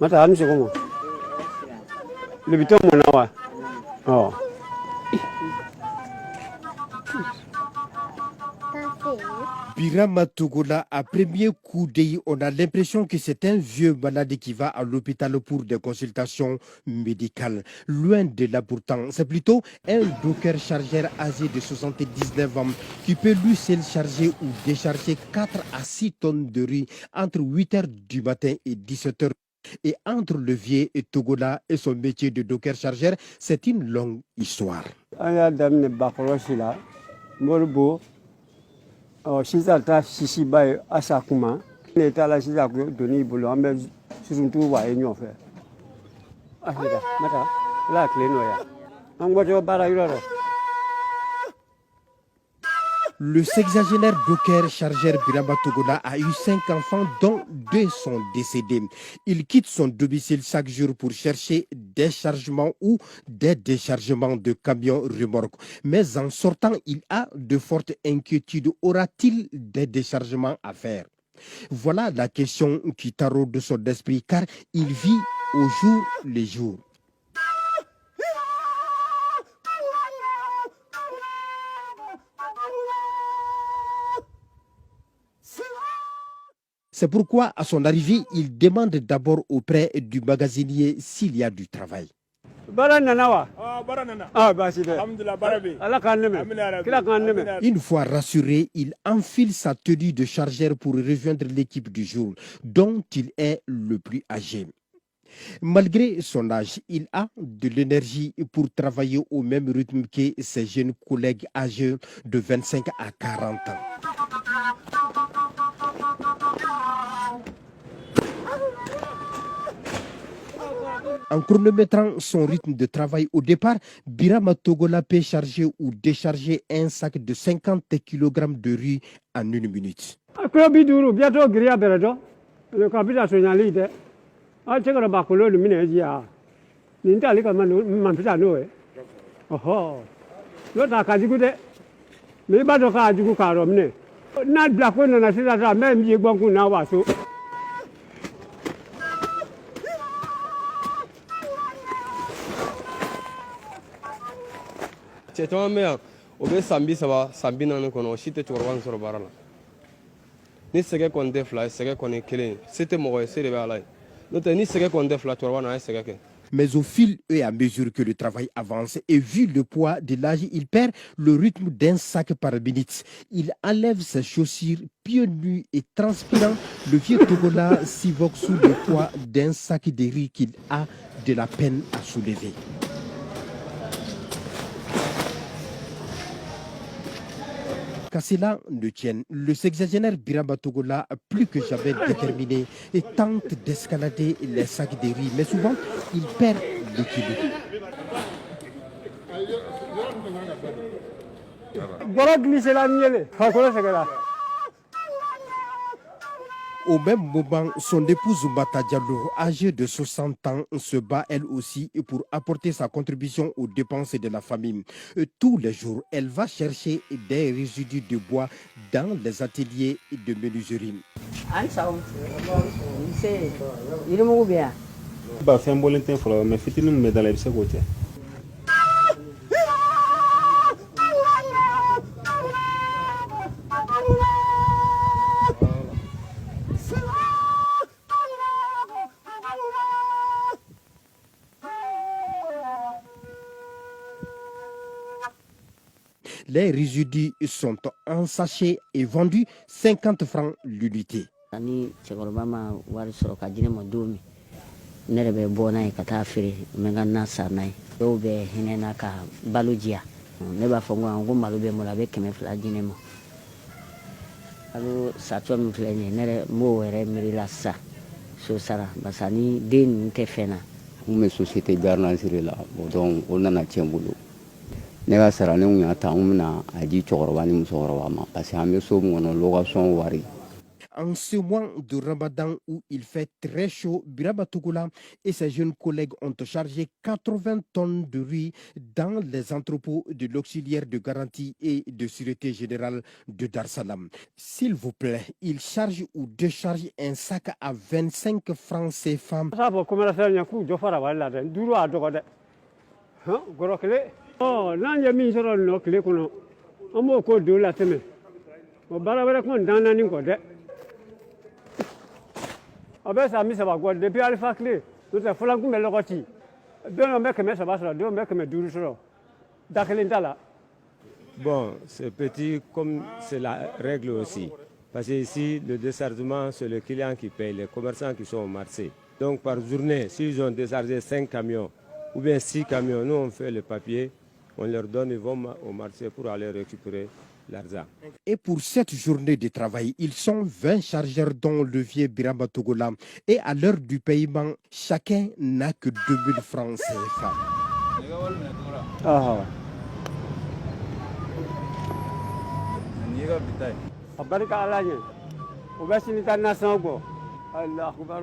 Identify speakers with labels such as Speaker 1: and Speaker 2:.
Speaker 1: Mata ami se como. Le bito mo na wa. Oh.
Speaker 2: Birama Togola, à premier coup d'œil, on a l'impression que c'est un vieux malade qui va à l'hôpital pour des consultations médicales. Loin de là pourtant, c'est plutôt un docker chargeur âgé de 79 ans qui peut lui seul charger ou décharger 4 à 6 tonnes de riz entre 8 heures du matin et 17 heures. Et entre le vieux et Togola et son métier de docker chargeur, c'est une longue histoire.
Speaker 1: Sisa ta sisi bay asakuma ne ta la sisa ko doni bolo ambe susuntu wa enyo fe ahida mata la clé no ya ango jo bara yuro.
Speaker 2: Le sexagénaire docker chargeur Birama Togola a eu 5 enfants dont 2 sont décédés. Il quitte son domicile chaque jour pour chercher des chargements ou des déchargements de camions remorques. Mais en sortant, il a de fortes inquiétudes. Aura-t-il des déchargements à faire? Voilà la question qui taraude son esprit car il vit au jour le jour. C'est pourquoi, à son arrivée, il demande d'abord auprès du magasinier s'il y a du travail. Une fois rassuré, il enfile sa tenue de chargeur pour rejoindre l'équipe du jour, dont il est le plus âgé. Malgré son âge, il a de l'énergie pour travailler au même rythme que ses jeunes collègues âgés de 25 à 40 ans. En chronométrant son rythme de travail au départ, Birama Togola peut charger ou décharger un sac de 50 kg de riz en 1 minute. Mais au fil et à mesure que le travail avance et vu le poids de l'âge, il perd le rythme d'un sac par minute. Il enlève ses chaussures, pieds nus et transpirant. Le vieux Togola s'ivoque sous le poids d'un sac de riz qu'il a de la peine à soulever. Qu'à cela ne tienne, le sexagénaire Birama Togola, plus que jamais déterminé, et tente d'escalader les sacs de riz, mais souvent il perd l'équilibre. Au même moment, son épouse Mata Diallo, âgée de 60 ans, se bat elle aussi pour apporter sa contribution aux dépenses de la famille. Tous les jours, elle va chercher des résidus de bois dans les ateliers de menuiserie. Les résidus sont en sachet et vendus 50 francs l'unité. En ce mois de Ramadan où il fait très chaud, Birama Togola et ses jeunes collègues ont chargé 80 tonnes de riz dans les entrepôts de l'auxiliaire de garantie et de sûreté générale de Dar Salam. S'il vous plaît, il charge ou décharge un sac à 25 francs CFA.
Speaker 3: Bon, c'est petit comme c'est la règle aussi. Parce que ici, le déchargement, c'est le client qui paye, les commerçants qui sont au marché. Donc par journée, s'ils ont déchargé 5 camions ou bien 6 camions, nous on fait le papier, on leur donne, ils vont au marché pour aller récupérer l'argent.
Speaker 2: Et pour cette journée de travail, ils sont 20 chargeurs dont levier Birama Togola. Et à l'heure du paiement, chacun n'a que 2000 francs CFA.
Speaker 1: Barika Allah, Obasini Tanasongo, Allah Akbar.